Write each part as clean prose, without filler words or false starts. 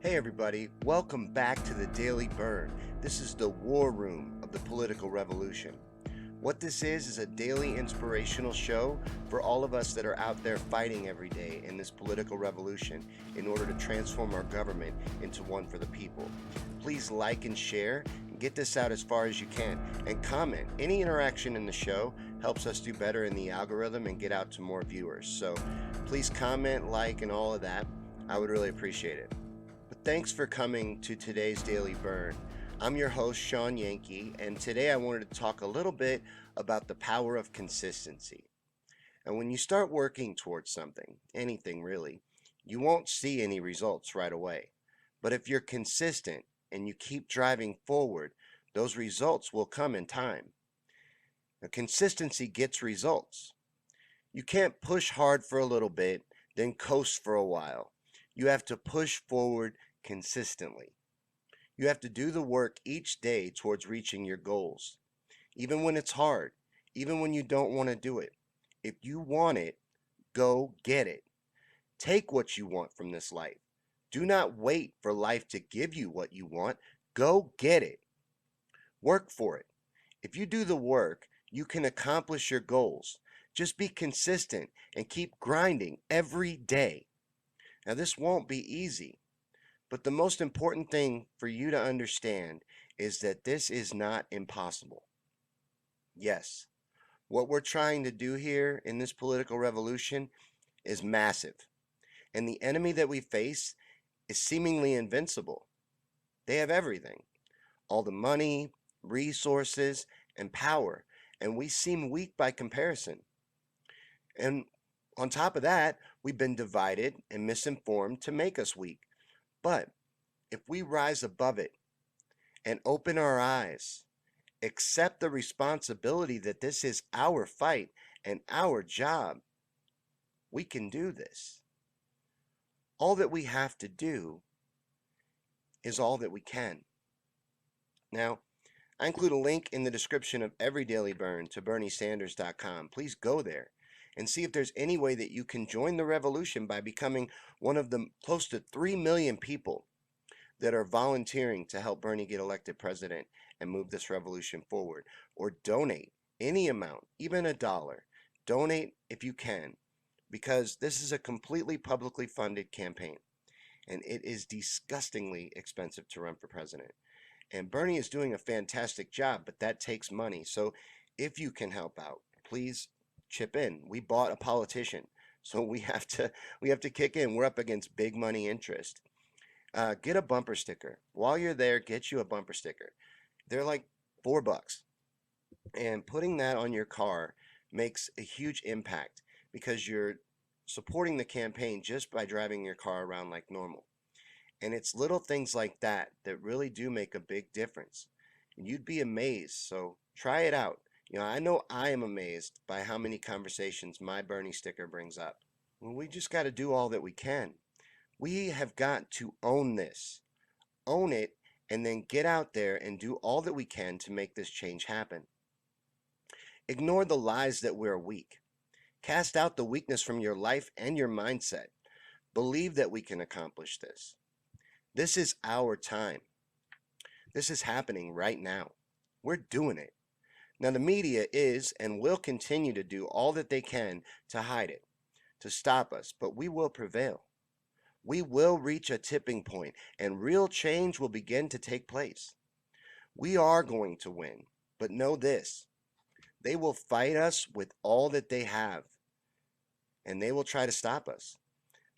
Hey everybody, welcome back to the Daily Bern. This is the war room of the political revolution. What this is a daily inspirational show for all of us that are out there fighting every day in this political revolution in order to transform our government into one for the people. Please like and share and get this out as far as you can, and comment. Any interaction in the show helps us do better in the algorithm and get out to more viewers. So please comment, like, and all of that. I would really appreciate it. But thanks for coming to today's Daily Bern. I'm your host, Sean Yankee, and today I wanted to talk a little bit about the power of consistency. And when you start working towards something, anything really, you won't see any results right away. But if you're consistent and you keep driving forward, those results will come in time. Now, consistency gets results. You can't push hard for a little bit, then coast for a while. You have to push forward consistently. You have to do the work each day towards reaching your goals, even when it's hard, even when you don't want to do it. If you want it, go get it. Take what you want from this life. Do not wait for life to give you what you want. Go get it. Work for it. If you do the work, you can accomplish your goals. Just be consistent and keep grinding every day. Now, this won't be easy, but the most important thing for you to understand is that this is not impossible. Yes, what we're trying to do here in this political revolution is massive, and the enemy that we face is seemingly invincible. They have everything, all the money, resources, and power, and we seem weak by comparison. And on top of that, we've been divided and misinformed to make us weak. But if we rise above it and open our eyes, accept the responsibility that this is our fight and our job, we can do this. All that we have to do is all that we can. Now, I include a link in the description of every Daily Bern to BernieSanders.com. Please go there and see if there's any way that you can join the revolution by becoming one of the close to 3 million people that are volunteering to help Bernie get elected president and move this revolution forward. Or donate any amount, even $1. Donate if you can, because this is a completely publicly funded campaign, and it is disgustingly expensive to run for president. And Bernie is doing a fantastic job, but that takes money. So if you can help out, please chip in. We bought a politician, so we have to kick in. We're up against big money interest. Get a bumper sticker. While you're there, get you a bumper sticker. They're like $4. And putting that on your car makes a huge impact because you're supporting the campaign just by driving your car around like normal. And it's little things like that that really do make a big difference. And you'd be amazed. So try it out. I know I am amazed by how many conversations my Bernie sticker brings up. Well, we just got to do all that we can. We have got to own this. Own it, and then get out there and do all that we can to make this change happen. Ignore the lies that we're weak. Cast out the weakness from your life and your mindset. Believe that we can accomplish this. This is our time. This is happening right now. We're doing it. Now, the media is and will continue to do all that they can to hide it, to stop us, but we will prevail. We will reach a tipping point, and real change will begin to take place. We are going to win, but know this: they will fight us with all that they have, and they will try to stop us.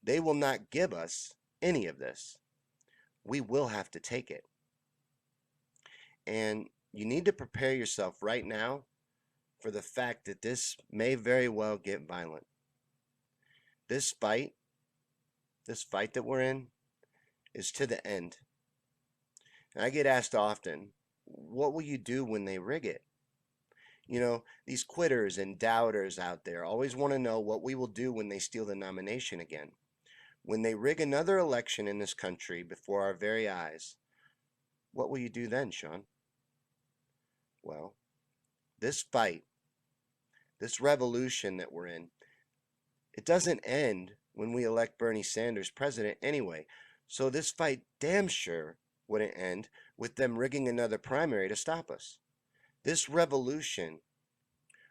They will not give us any of this. We will have to take it. And you need to prepare yourself right now for the fact that this may very well get violent. This fight that we're in is to the end. And I get asked often, what will you do when they rig it? These quitters and doubters out there always want to know what we will do when they steal the nomination again. When they rig another election in this country before our very eyes, what will you do then, Sean? Well, this fight, this revolution that we're in, it doesn't end when we elect Bernie Sanders president anyway. So this fight damn sure wouldn't end with them rigging another primary to stop us. This revolution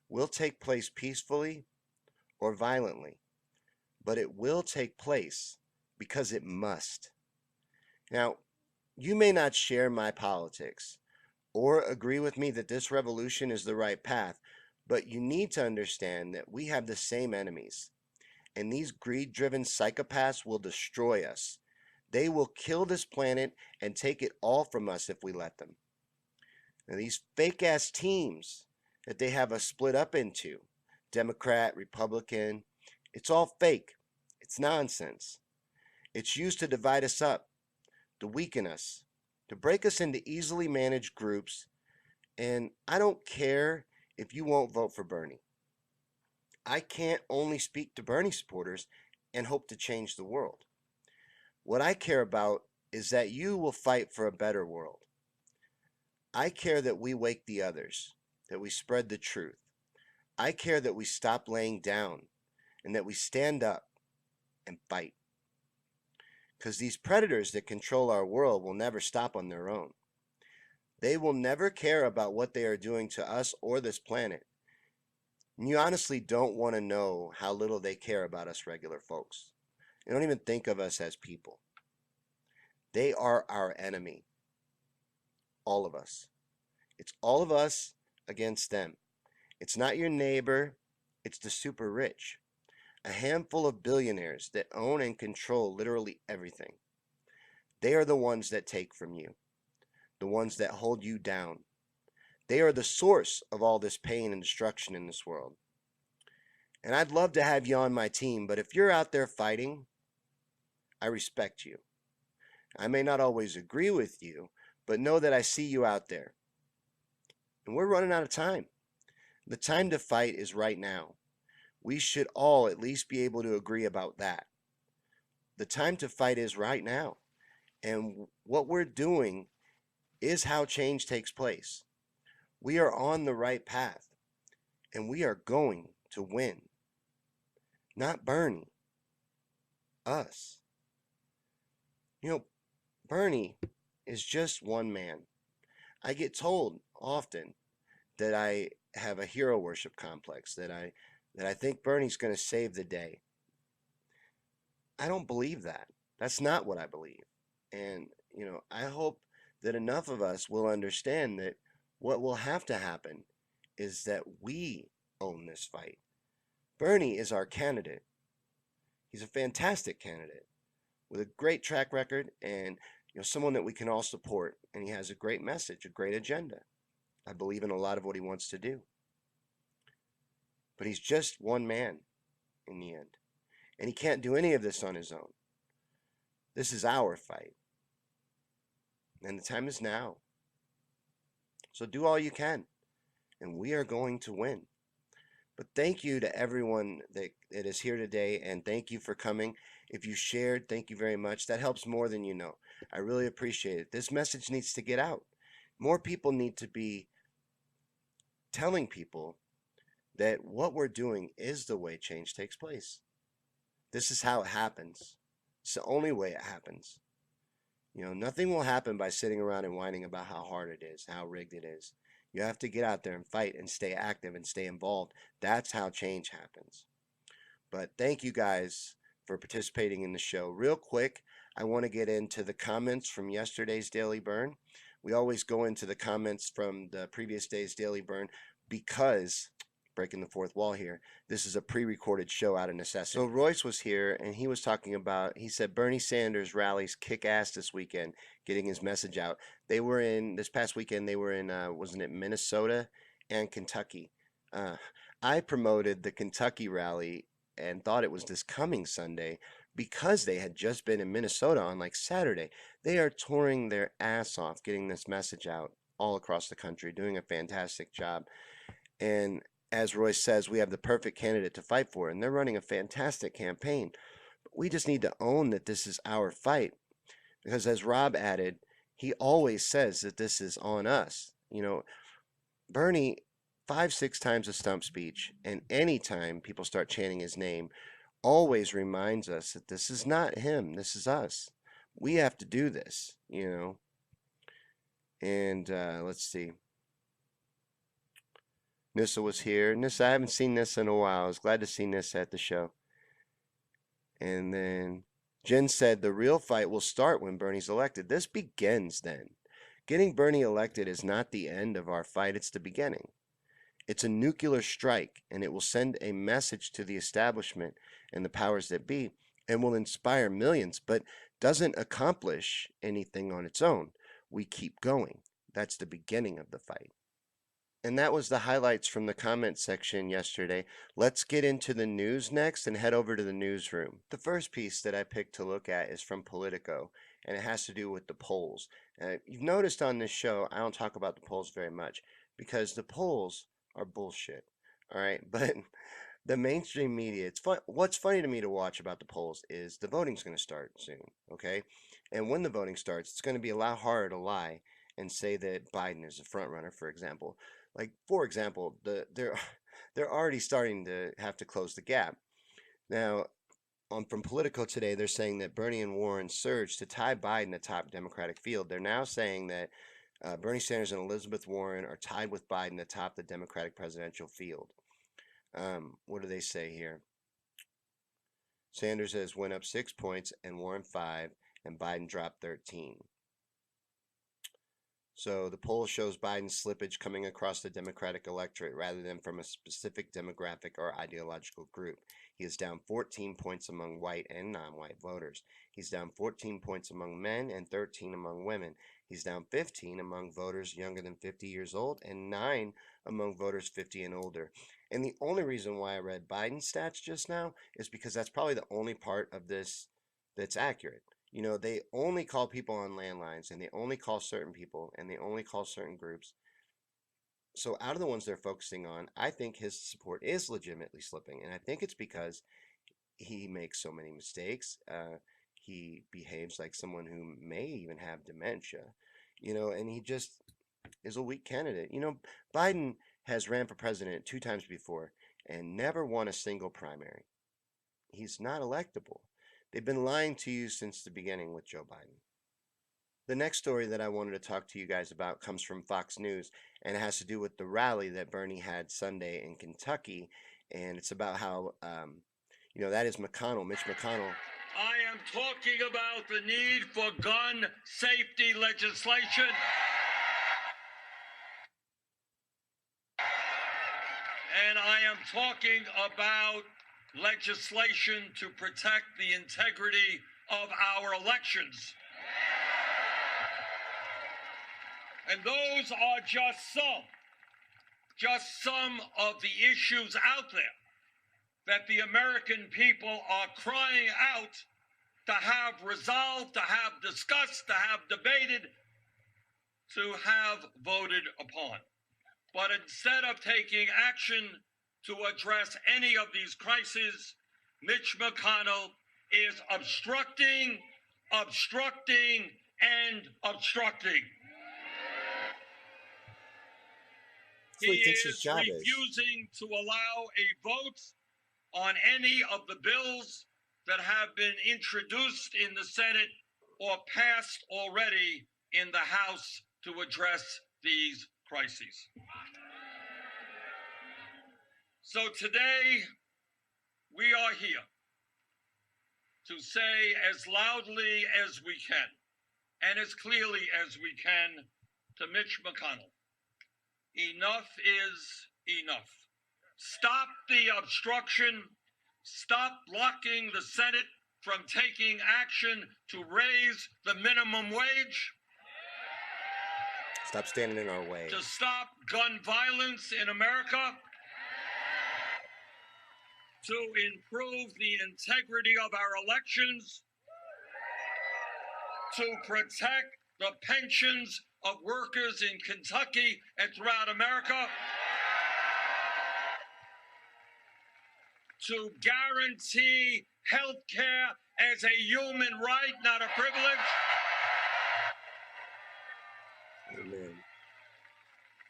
will take place peacefully or violently, but it will take place because it must. Now, you may not share my politics or agree with me that this revolution is the right path, but you need to understand that we have the same enemies, and these greed-driven psychopaths will destroy us. They will kill this planet and take it all from us if we let them. Now, these fake-ass teams that they have us split up into, Democrat, Republican, it's all fake. It's nonsense. It's used to divide us up, to weaken us, to break us into easily managed groups, and I don't care if you won't vote for Bernie. I can't only speak to Bernie supporters and hope to change the world. What I care about is that you will fight for a better world. I care that we wake the others, that we spread the truth. I care that we stop laying down and that we stand up and fight. Because these predators that control our world will never stop on their own. They will never care about what they are doing to us or this planet. And you honestly don't want to know how little they care about us regular folks. They don't even think of us as people. They are our enemy. All of us. It's all of us against them. It's not your neighbor, it's the super rich. A handful of billionaires that own and control literally everything. They are the ones that take from you, the ones that hold you down. They are the source of all this pain and destruction in this world. And I'd love to have you on my team, but if you're out there fighting, I respect you. I may not always agree with you, but know that I see you out there. And we're running out of time. The time to fight is right now. We should all at least be able to agree about that. The time to fight is right now. And what we're doing is how change takes place. We are on the right path. And we are going to win. Not Bernie. Us. You know, Bernie is just one man. I get told often that I have a hero worship complex, that I think Bernie's going to save the day. I don't believe that. That's not what I believe. And, I hope that enough of us will understand that what will have to happen is that we own this fight. Bernie is our candidate. He's a fantastic candidate with a great track record and someone that we can all support. And he has a great message, a great agenda. I believe in a lot of what he wants to do. But he's just one man in the end. And he can't do any of this on his own. This is our fight. And the time is now. So do all you can. And we are going to win. But thank you to everyone that is here today. And thank you for coming. If you shared, thank you very much. That helps more than you know. I really appreciate it. This message needs to get out. More people need to be telling people that what we're doing is the way change takes place. This is how it happens. It's the only way it happens. Nothing will happen by sitting around and whining about how hard it is, how rigged it is. You have to get out there and fight and stay active and stay involved. That's how change happens. But thank you guys for participating in the show. Real quick, I want to get into the comments from yesterday's Daily Bern. We always go into the comments from the previous day's Daily Bern because, breaking the fourth wall here, this is a pre-recorded show out of necessity. So Royce was here and he was talking about, he said Bernie Sanders rallies kick ass this weekend, getting his message out. This past weekend, they were in, wasn't it Minnesota and Kentucky. I promoted the Kentucky rally and thought it was this coming Sunday because they had just been in Minnesota on like Saturday. They are touring their ass off getting this message out all across the country, doing a fantastic job. And as Royce says, we have the perfect candidate to fight for, and they're running a fantastic campaign. But we just need to own that this is our fight, because as Rob added, he always says that this is on us. Bernie, 5-6 times a stump speech, and anytime people start chanting his name, always reminds us that this is not him, this is us. We have to do this, And let's see. Nissa was here. Nissa, I haven't seen Nissa in a while. I was glad to see Nissa at the show. And then Jen said the real fight will start when Bernie's elected. This begins then. Getting Bernie elected is not the end of our fight, it's the beginning. It's a nuclear strike, and it will send a message to the establishment and the powers that be, and will inspire millions, but doesn't accomplish anything on its own. We keep going. That's the beginning of the fight. And that was the highlights from the comment section yesterday. Let's get into the news next and head over to the newsroom. The first piece that I picked to look at is from Politico, and it has to do with the polls. You've noticed on this show, I don't talk about the polls very much because the polls are bullshit. All right, but the mainstream media, it's fun. What's funny to me to watch about the polls is the voting's going to start soon, okay? And when the voting starts, it's going to be a lot harder to lie and say that Biden is a front runner, for example. Like, for example, they're already starting to have to close the gap. Now, from Politico today, they're saying that Bernie and Warren surged to tie Biden atop Democratic field. They're now saying that Bernie Sanders and Elizabeth Warren are tied with Biden atop the Democratic presidential field. What do they say here? Sanders has went up 6 points and Warren 5, and Biden dropped 13. So the poll shows Biden's slippage coming across the Democratic electorate rather than from a specific demographic or ideological group. He is down 14 points among white and non-white voters. He's down 14 points among men and 13 among women. He's down 15 among voters younger than 50 years old and 9 among voters 50 and older. And the only reason why I read Biden's stats just now is because that's probably the only part of this that's accurate. They only call people on landlines, and they only call certain people, and they only call certain groups. So out of the ones they're focusing on, I think his support is legitimately slipping, and I think it's because he makes so many mistakes. He behaves like someone who may even have dementia, and he just is a weak candidate. Biden has ran for president 2 times before and never won a single primary. He's not electable. They've been lying to you since the beginning with Joe Biden. The next story that I wanted to talk to you guys about comes from Fox News, and it has to do with the rally that Bernie had Sunday in Kentucky, and it's about how, that is McConnell, Mitch McConnell. I am talking about the need for gun safety legislation. And I am talking about legislation to protect the integrity of our elections. And those are just some of the issues out there that the American people are crying out to have resolved, to have discussed, to have debated, to have voted upon. But instead of taking action to address any of these crises, Mitch McConnell is obstructing, and obstructing. He is refusing to allow a vote on any of the bills that have been introduced in the Senate or passed already in the House to address these crises. So today, we are here to say as loudly as we can and as clearly as we can to Mitch McConnell, enough is enough. Stop the obstruction. Stop blocking the Senate from taking action to raise the minimum wage. Stop standing in our way. To stop gun violence in America. To improve the integrity of our elections. To protect the pensions of workers in Kentucky and throughout America. To guarantee health care as a human right, not a privilege. Amen.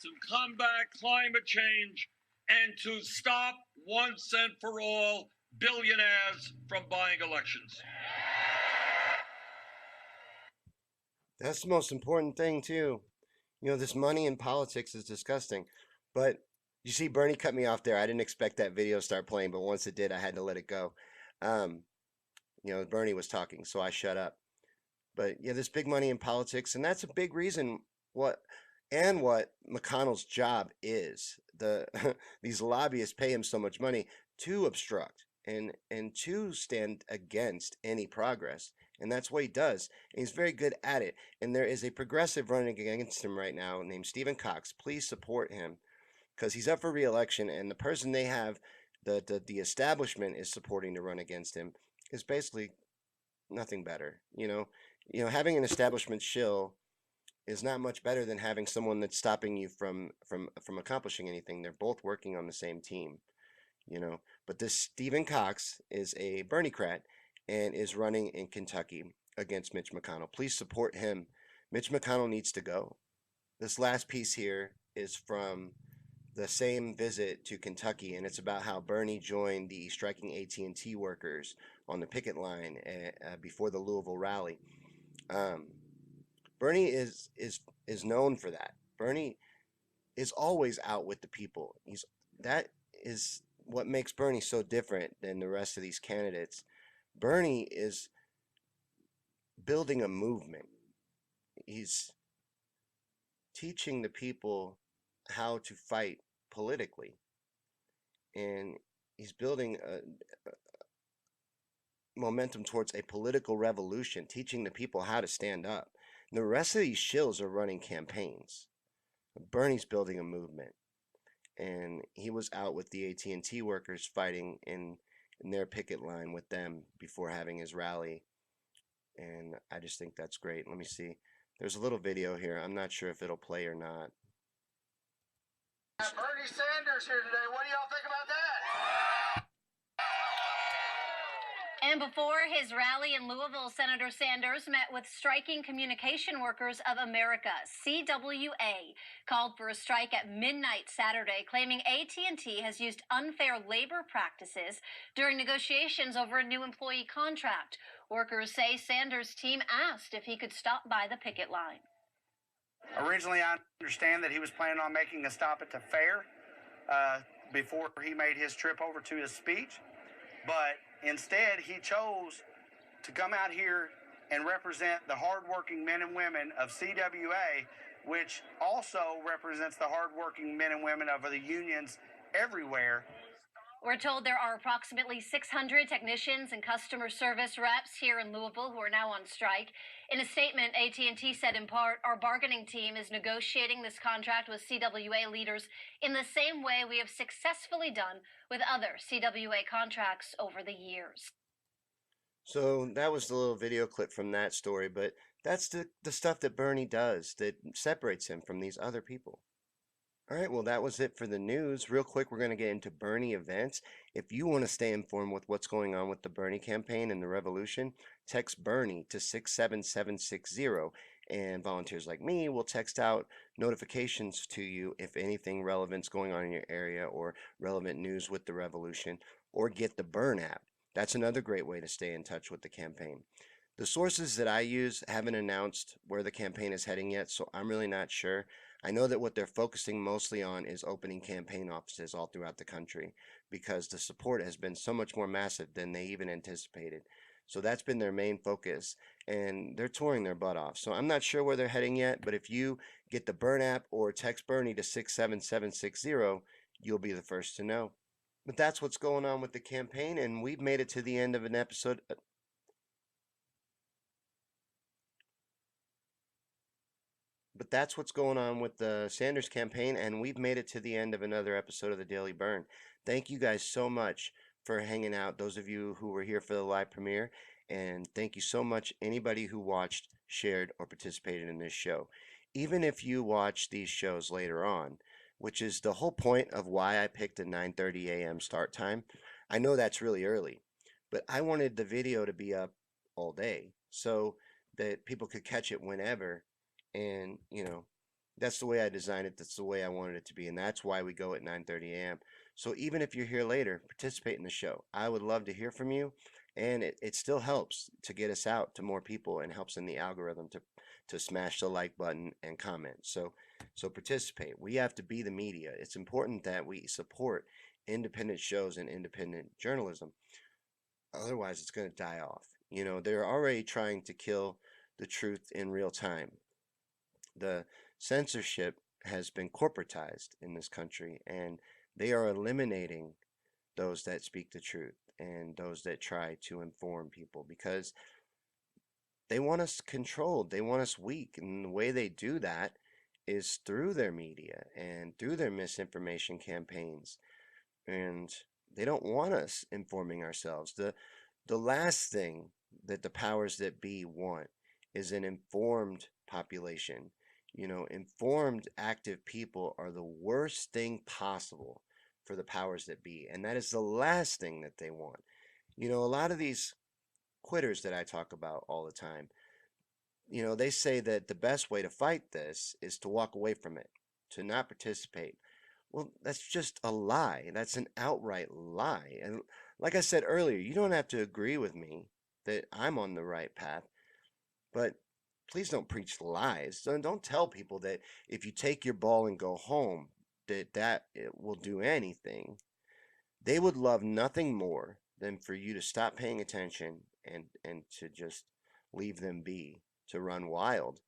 To combat climate change and to stop once and for all billionaires from buying elections. That's the most important thing too. This money in politics is disgusting. But you see, Bernie cut me off there. I didn't expect that video to start playing, but once it did, I had to let it go. Um, Bernie was talking, so I shut up. But yeah, there's big money in politics, and that's a big reason what what McConnell's job is. These lobbyists pay him so much money to obstruct and to stand against any progress. And that's what he does. And he's very good at it. And there is a progressive running against him right now named Stephen Cox. Please support him because he's up for re-election, and the person they have, the establishment is supporting to run against him, is basically nothing better. Having an establishment shill is not much better than having someone that's stopping you from accomplishing anything. They're both working on the same team. But this Stephen Cox is a Bernie-crat and is running in Kentucky against Mitch McConnell. Please support him. Mitch McConnell needs to go. This last piece here is from the same visit to Kentucky, and it's about how Bernie joined the striking AT&T workers on the picket line before the Louisville rally. Bernie is known for that. Bernie is always out with the people. That is what makes Bernie so different than the rest of these candidates. Bernie is building a movement. He's teaching the people how to fight politically, and he's building a momentum towards a political revolution, teaching the people how to stand up. And the rest of these shills are running campaigns. Bernie's building a movement, and he was out with the AT&T workers fighting in their picket line with them before having his rally, and I just think that's great. Let me see. There's a little video here. I'm not sure if it'll play or not. Bernie Sanders here today. What do y'all think about that? And before his rally in Louisville, Senator Sanders met with Striking Communication Workers of America, CWA, called for a strike at midnight Saturday, claiming AT&T has used unfair labor practices during negotiations over a new employee contract. Workers say Sanders' team asked if he could stop by the picket line. Originally, I understand that he was planning on making a stop at the fair before he made his trip over to his speech. But instead, he chose to come out here and represent the hardworking men and women of CWA, which also represents the hardworking men and women of the unions everywhere. We're told there are approximately 600 technicians and customer service reps here in Louisville who are now on strike. In a statement, AT&T said in part, our bargaining team is negotiating this contract with CWA leaders in the same way we have successfully done with other CWA contracts over the years. So that was the little video clip from that story, but that's the stuff that Bernie does that separates him from these other people. All right, well, that was it for the news. Real quick, we're going to get into Bernie events. If you want to stay informed with what's going on with the Bernie campaign and the revolution, text Bernie to 67760, and volunteers like me will text out notifications to you if anything relevant's going on in your area or relevant news with the revolution, or get the Bern app. That's another great way to stay in touch with the campaign. The sources that I use haven't announced where the campaign is heading yet, so I'm really not sure. I know that what they're focusing mostly on is opening campaign offices all throughout the country because the support has been so much more massive than they even anticipated. So that's been their main focus, and they're touring their butt off. So I'm not sure where they're heading yet, but if you get the Bern app or text Bernie to 67760, you'll be the first to know. But that's what's going on with the campaign, and we've made it to the end of an episode. But that's what's going on with the Sanders campaign, and we've made it to the end of another episode of the Daily Bern. Thank you guys so much for hanging out, those of you who were here for the live premiere, and thank you so much anybody who watched, shared, or participated in this show. Even if you watch these shows later on, which is the whole point of why I picked a 9:30 a.m. start time. I know that's really early, but I wanted the video to be up all day so that people could catch it whenever. And that's the way I designed it, that's the way I wanted it to be, and that's why we go at 9:30 a.m. So even if you're here later, participate in the show. I would love to hear from you, and it still helps to get us out to more people and helps in the algorithm to to smash the like button and comment. So participate. We have to be the media. It's important that we support independent shows and independent journalism. Otherwise, it's going to die off. They're already trying to kill the truth in real time. The censorship has been corporatized in this country, and they are eliminating those that speak the truth and those that try to inform people, because they want us controlled. They want us weak. And the way they do that is through their media and through their misinformation campaigns. And they don't want us informing ourselves. The last thing that the powers that be want is an informed population. Informed, active people are the worst thing possible for the powers that be. And that is the last thing that they want. A lot of these quitters that I talk about all the time, they say that the best way to fight this is to walk away from it, to not participate. Well, that's just a lie. That's an outright lie. And like I said earlier, you don't have to agree with me that I'm on the right path, but please don't preach lies. Don't tell people that if you take your ball and go home, that it will do anything. They would love nothing more than for you to stop paying attention and to just leave them be, to run wild.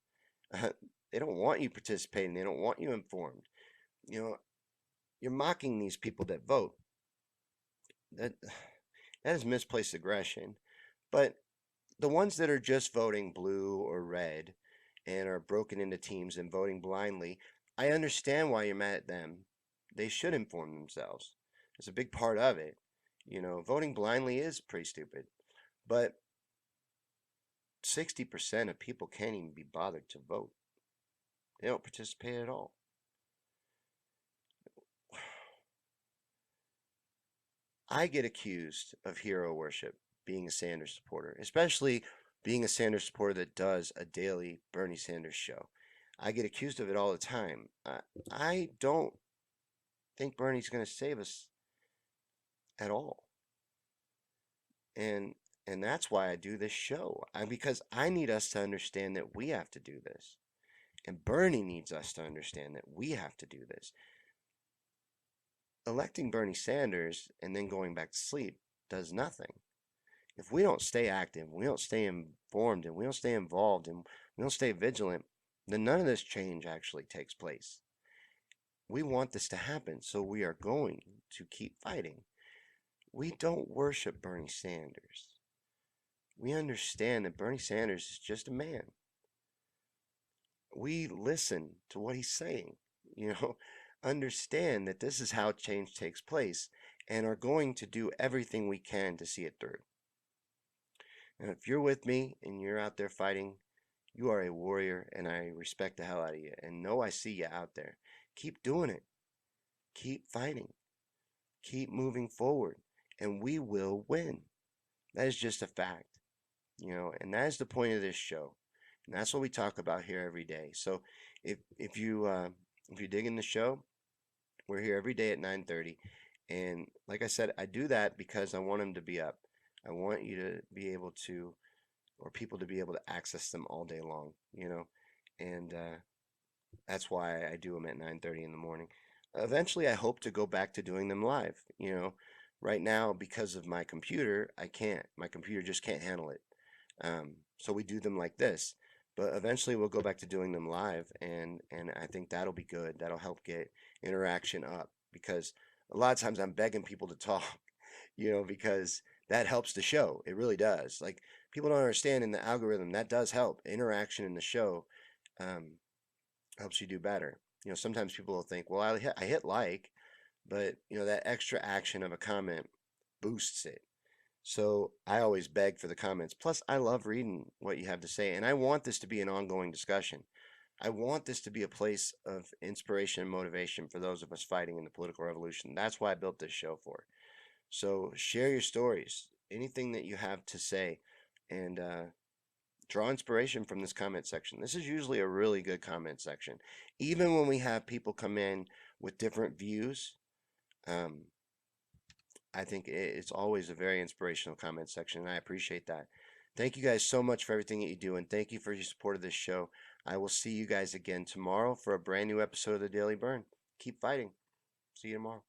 They don't want you participating. They don't want you informed. You're mocking these people that vote. That is misplaced aggression. But the ones that are just voting blue or red and are broken into teams and voting blindly, I understand why you're mad at them. They should inform themselves. It's a big part of it. Voting blindly is pretty stupid. But 60% of people can't even be bothered to vote. They don't participate at all. I get accused of hero worship being a Sanders supporter, especially being a Sanders supporter that does a daily Bernie Sanders show. I get accused of it all the time. I don't think Bernie's going to save us at all. And that's why I do this show. Because I need us to understand that we have to do this. And Bernie needs us to understand that we have to do this. Electing Bernie Sanders and then going back to sleep does nothing. If we don't stay active, we don't stay informed, and we don't stay involved, and we don't stay vigilant, then none of this change actually takes place. We want this to happen, so we are going to keep fighting. We don't worship Bernie Sanders. We understand that Bernie Sanders is just a man. We listen to what he's saying, understand that this is how change takes place, and are going to do everything we can to see it through. And if you're with me and you're out there fighting, you are a warrior, and I respect the hell out of you. And know I see you out there. Keep doing it. Keep fighting. Keep moving forward, and we will win. That is just a fact, and that is the point of this show. And that's what we talk about here every day. So if you're digging the show, we're here every day at 9:30. And like I said, I do that because I want them to be up. I want you to be able to, or people to be able to access them all day long, and that's why I do them at 9:30 in the morning. Eventually, I hope to go back to doing them live. Right now, because of my computer, I can't. My computer just can't handle it. So we do them like this. But eventually, we'll go back to doing them live, and I think that'll be good. That'll help get interaction up, because a lot of times I'm begging people to talk, because that helps the show. It really does. Like, people don't understand in the algorithm, that does help. Interaction in the show helps you do better. Sometimes people will think, well, I hit like, but that extra action of a comment boosts it. So I always beg for the comments. Plus, I love reading what you have to say, and I want this to be an ongoing discussion. I want this to be a place of inspiration and motivation for those of us fighting in the political revolution. That's why I built this show for. So share your stories, anything that you have to say, and draw inspiration from this comment section. This is usually a really good comment section. Even when we have people come in with different views, I think it's always a very inspirational comment section, and I appreciate that. Thank you guys so much for everything that you do, and thank you for your support of this show. I will see you guys again tomorrow for a brand new episode of the Daily Bern. Keep fighting. See you tomorrow.